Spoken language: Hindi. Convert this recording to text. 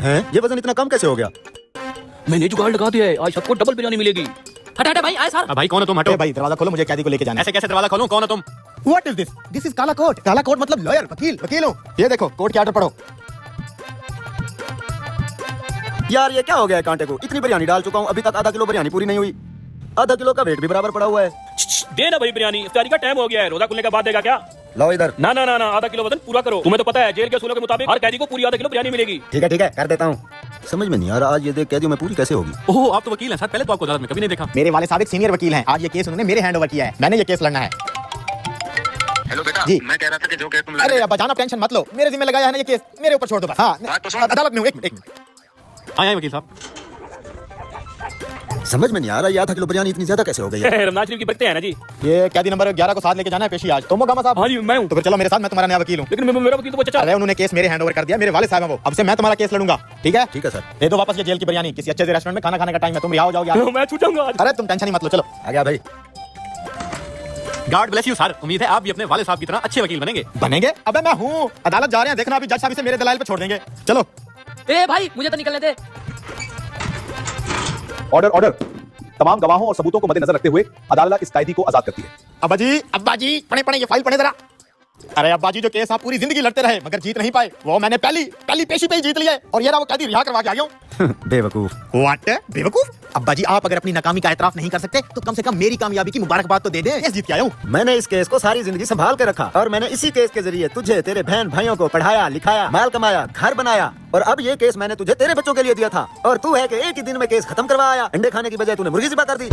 हैं? ये वजन इतना कम कैसे हो गया? मैंने जुगाड़ लगा दिया है, आज सबको डबल बिरयानी मिलेगी। हटा भाई, आए सर। भाई कौन हो तुम? हटो। भाई दरवाजा खोलो, मुझे कैदी को लेके जाना है। ऐसे कैसे दरवाजा खोलूं? कौन हो तुम? What is this? This is काला कोट। काला कोट मतलब लॉयर, वकील हूँ। ये देखो कोर्ट के ऑर्डर पढ़ो। यार ये क्या हो गया है कांटे को? इतनी बिरयानी डाल चुका हूँ, अभी तक आधा किलो बिरयानी पूरी नहीं हुई। आधा किलो का वेट भी बराबर पड़ा हुआ है। दे ना भाई बिरयानी, इफ्तारी का टाइम हो गया है, रोजा खुलने के बाद देगा क्या? लाओ इधर। ना आधा किलो वजन पूरा करो। तुम्हें तो पता है जेल के असूलों के मुताबिक हर कैदी को पूरी आधा किलो बिरयानी मिलेगी। ठीक है कर देता हूँ। समझ में नहीं आ रहा आज ये देख कैदियों में पूरी कैसे होगी। ओह, आप तो वकील हैं सर, पहले तो आपको अदालत में कभी नहीं देखा। मेरे वाले साहब एक सीनियर वकील हैं। आज ये केस उन्होंने मेरे हैंड ओवर किया है। मैंने ये केस लड़ना है। हेलो बेटा जी। मैं कह रहा था कि जो केस तुम अरे अब जाना, टेंशन मत लो, मेरे जिम्मे लगाया है ना ये केस, मेरे ऊपर छोड़ दो बस। हाँ बात तो सुन। अदालत में हूँ। एक आए वकील साहब। समझ में नहीं आ रहा ये आधा किलो बिरयानी इतनी ज्यादा कैसे हो गई है। रमजान शरीफ की बरकतें हैं ना जी। ये कैदी नंबर 11 को साथ लेके जाना है पेशी आज। तुम हो गामा साहब? हाँ जी मैं हूँ। तो फिर चलो मेरे साथ, मैं तुम्हारा नया वकील हूँ। लेकिन मेरा वकील तो वो चचा। अरे उन्होंने केस मेरे हैंड ओवर कर दिया, मेरे वाले साहब हैं वो। अब से मैं तुम्हारा केस लड़ूंगा। ठीक है सर। दे दो वापस ये जेल की बिरयानी। किसी अच्छे से रेस्टोरेंट में खाना खाने का टाइम है, तुम रिहा हो जाओगे आज। मैं छूट जाऊंगा आज। अरे तुम टेंशन ही मत लो, चलो आ गया भाई। God bless you sir. उम्मीद है आप भी अपने वाले साहब की तरह अच्छे वकील बनेंगे। अबे मैं हूँ। अदालत जा रहे हैं, देखना अभी जज साहब इसे मेरे दलाल पे छोड़ देंगे। चलो। ए भाई मुझे तो निकलने दे। ऑर्डर। तमाम गवाहों और सबूतों को मद्देनजर रखते हुए अदालत इस कैदी को आजाद करती है। अब्बा जी पढ़े ये फाइल पढ़े जरा। अरे अब्बा जी जो केस आप पूरी जिंदगी लड़ते रहे मगर जीत नहीं पाए, वो मैंने पहली पेशी पे ही जीत लिया है। और ये रहा वो कैदी रिहा करवा के आ गया हूँ। बेवकूफ। व्हाट? बेवकूफ? अब्बा जी आप अगर अपनी नाकामी का एतराफ नहीं कर सकते तो कम से कम मेरी कामयाबी की मुबारकबाद तो दे दें। केस जीत के आया हूँ। मैंने इस केस को सारी जिंदगी संभाल के रखा और मैंने इसी केस के जरिए तुझे, तेरे बहन भाइयों को पढ़ाया, लिखाया, माल कमाया, घर बनाया। और अब ये केस मैंने तुझे तेरे बच्चों के लिए दिया था और तू है कि एक ही दिन में केस खत्म करवाया। अंडे खाने की बजाय तूने मुर्गी ज़िबा कर दी।